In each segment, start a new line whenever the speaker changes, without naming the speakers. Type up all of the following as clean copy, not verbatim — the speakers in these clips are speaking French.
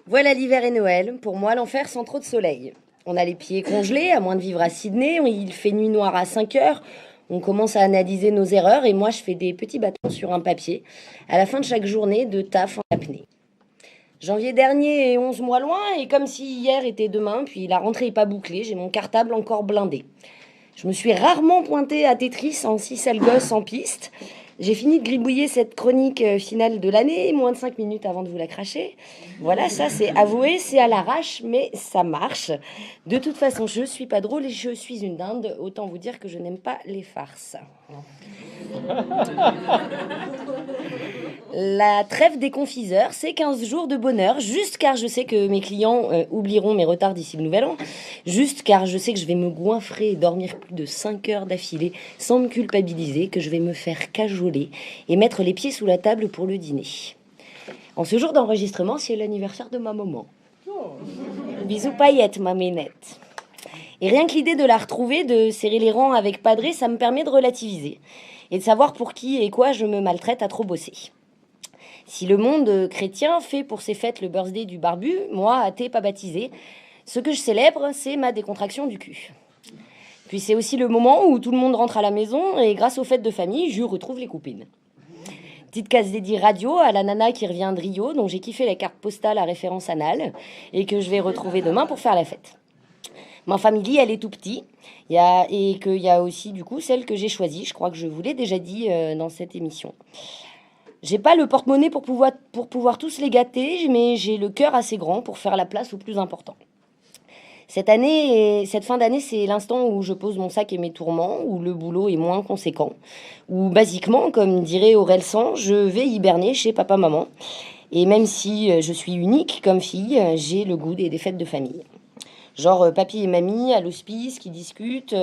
Voilà l'hiver et Noël, pour moi l'enfer sans trop de soleil. On a les pieds congelés, à moins de vivre à Sydney, il fait nuit noire à 5 heures, on commence à analyser nos erreurs et moi je fais des petits bâtons sur un papier à la fin de chaque journée de taf en apnée. Janvier dernier est 11 mois loin et comme si hier était demain, puis la rentrée est pas bouclée, j'ai mon cartable encore blindé. Je me suis rarement pointée à Tetris en 6 sales gosses en piste. J'ai fini de gribouiller cette chronique finale de l'année, moins de 5 minutes avant de vous la cracher. Voilà, ça c'est avoué, c'est à l'arrache, mais ça marche. De toute façon, je suis pas drôle et je suis une dinde. Autant vous dire que je n'aime pas les farces. La trêve des confiseurs, c'est 15 jours de bonheur, juste car je sais que mes clients oublieront mes retards d'ici le nouvel an, juste car je sais que je vais me goinfrer et dormir plus de 5 heures d'affilée sans me culpabiliser, que je vais me faire cajoler et mettre les pieds sous la table pour le dîner. En ce jour d'enregistrement, c'est l'anniversaire de ma maman. Bisous paillettes, ma ménette. Et rien que l'idée de la retrouver, de serrer les rangs avec Padré, ça me permet de relativiser et de savoir pour qui et quoi je me maltraite à trop bosser. Si le monde chrétien fait pour ses fêtes le birthday du barbu, moi, athée pas baptisé, ce que je célèbre, c'est ma décontraction du cul. Puis c'est aussi le moment où tout le monde rentre à la maison et grâce aux fêtes de famille, je retrouve les copines. Petite case dédiée radio à la nana qui revient de Rio, dont j'ai kiffé la carte postale à référence anale et que je vais retrouver demain pour faire la fête. Ma famille, elle est tout petit. Et qu'il y a aussi, du coup, celle que j'ai choisie. Je crois que je vous l'ai déjà dit dans cette émission. J'ai pas le porte-monnaie pour pouvoir tous les gâter, mais j'ai le cœur assez grand pour faire la place au plus important. Cette fin d'année, c'est l'instant où je pose mon sac et mes tourments, où le boulot est moins conséquent, où basiquement, comme dirait Aurel San, je vais hiberner chez papa-maman. Et même si je suis unique comme fille, j'ai le goût des fêtes de famille. Genre papy et mamie à l'hospice qui discutent.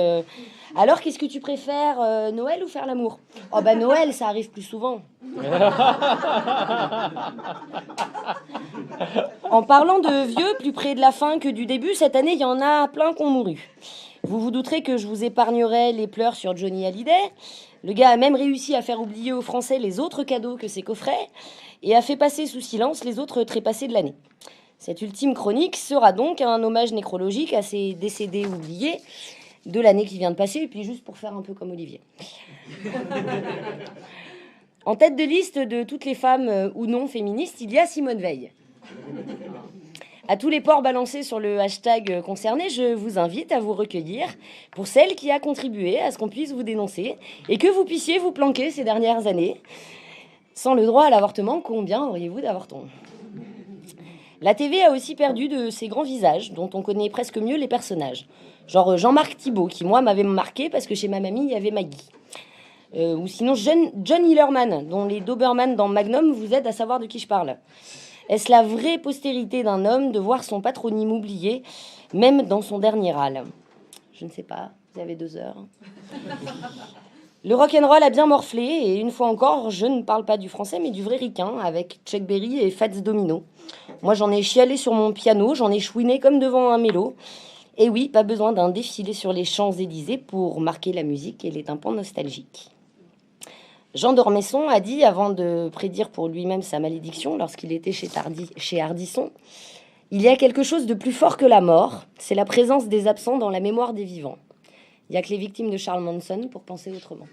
Alors, qu'est-ce que tu préfères, Noël ou faire l'amour? Oh bah Noël, ça arrive plus souvent. En parlant de vieux, plus près de la fin que du début, cette année, il y en a plein qui ont mouru. Vous vous douterez que je vous épargnerai les pleurs sur Johnny Hallyday. Le gars a même réussi à faire oublier aux Français les autres cadeaux que ses coffrets et a fait passer sous silence les autres trépassés de l'année. Cette ultime chronique sera donc un hommage nécrologique à ces décédés oubliés de l'année qui vient de passer, et puis juste pour faire un peu comme Olivier. En tête de liste de toutes les femmes ou non féministes, il y a Simone Veil. À tous les ports balancés sur le hashtag concerné, je vous invite à vous recueillir pour celle qui a contribué à ce qu'on puisse vous dénoncer et que vous puissiez vous planquer ces dernières années. Sans le droit à l'avortement, combien auriez-vous d'avortons ? La TV a aussi perdu de ses grands visages, dont on connaît presque mieux les personnages. Genre Jean-Marc Thibault, qui moi m'avait marqué parce que chez ma mamie, il y avait Maggie. Ou sinon John Hillerman, dont les Doberman dans Magnum vous aident à savoir de qui je parle. Est-ce la vraie postérité d'un homme de voir son patronyme oublié, même dans son dernier râle? Je ne sais pas, vous avez 2 heures. Le rock'n'roll a bien morflé, et une fois encore, je ne parle pas du français, mais du vrai ricain, avec Chuck Berry et Fats Domino. Moi, j'en ai chialé sur mon piano, j'en ai chouiné comme devant un mélo. Et oui, pas besoin d'un défilé sur les Champs-Élysées pour marquer la musique et les tympans nostalgiques. Jean d'Ormesson a dit, avant de prédire pour lui-même sa malédiction, lorsqu'il était chez Ardisson, « Il y a quelque chose de plus fort que la mort, c'est la présence des absents dans la mémoire des vivants. » Il n'y a que les victimes de Charles Manson pour penser autrement.